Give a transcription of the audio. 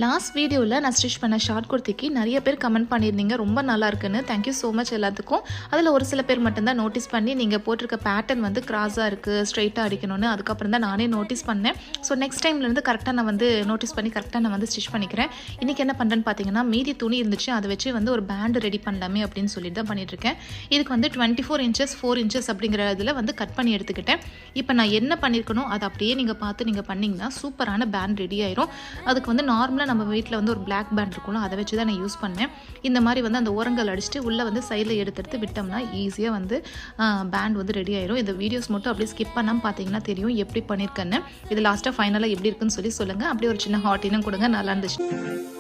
Last வீடியோவில் நான் stitch பண்ண ஷார்ட் குர்த்திக்கு நிறைய பேர் கமெண்ட் பண்ணியிருந்தீங்க, ரொம்ப நல்லா இருக்குன்னு. தேங்க்யூ ஸோ மச் எல்லாத்துக்கும். அதில் ஒரு சில பேர் மட்டும்தான் நோட்டீஸ் பண்ணி நீங்கள் போட்டிருக்க பேட்டர்ன் வந்து கிராஸாக இருக்குது, ஸ்ட்ரைட்டாக அடிக்கணும்னு. அதுக்கப்புறம் தான் நானே நோட்டீஸ் பண்ணேன். ஸோ நெக்ஸ்ட் டைம்லேருந்து கரெக்டாக நான் வந்து நோட்டீஸ் பண்ணி கரெக்டாக நான் வந்து ஸ்டிச் பண்ணிக்கிறேன். இன்றைக்கி என்ன பண்ணுறேன்னு பார்த்தீங்கன்னா, மீதி துணி இருந்துச்சு, அதை வச்சு வந்து ஒரு பேண்டு ரெடி பண்ணலாமே அப்படின்னு சொல்லிட்டு தான் பண்ணிட்டுருக்கேன். இதுக்கு வந்து 24 இன்ச்சஸ் 4 இன்ச்சஸ் அப்படிங்கிற இதில் வந்து கட் பண்ணி எடுத்துக்கிட்டேன். இப்போ நான் என்ன பண்ணியிருக்கணும் அதை அப்படியே நீங்கள் பார்த்து நீங்கள் பண்ணிங்கன்னா சூப்பரான பேண்ட் ரெடி ஆயிரும். அதுக்கு வந்து நார்மலாக நம்ம வீட்டில் வந்து ஒரு பிளாக் பேண்ட் இருக்கும்ல, அதை வச்சு தான் நான் யூஸ் பண்ணேன். இந்த மாதிரி வந்து அந்த ஓரங்கள் அடிச்சுட்டு உள்ளே வந்து சைடில் எடுத்து விட்டோம்னா ஈஸியாக வந்து பேண்ட் வந்து ரெடி ஆயிரும். இந்த வீடியோஸ் மட்டும் அப்படியே ஸ்கிப் பண்ணாமல் பார்த்தீங்கன்னா தெரியும் எப்படி பண்ணியிருக்கேன்னு. இது லாஸ்ட்டாக ஃபைனலாக எப்படி இருக்குன்னு சொல்லி சொல்லுங்கள். அப்படியே ஒரு சின்ன ஹார்ட்டினும் கொடுங்க, நல்லா இருந்துச்சு.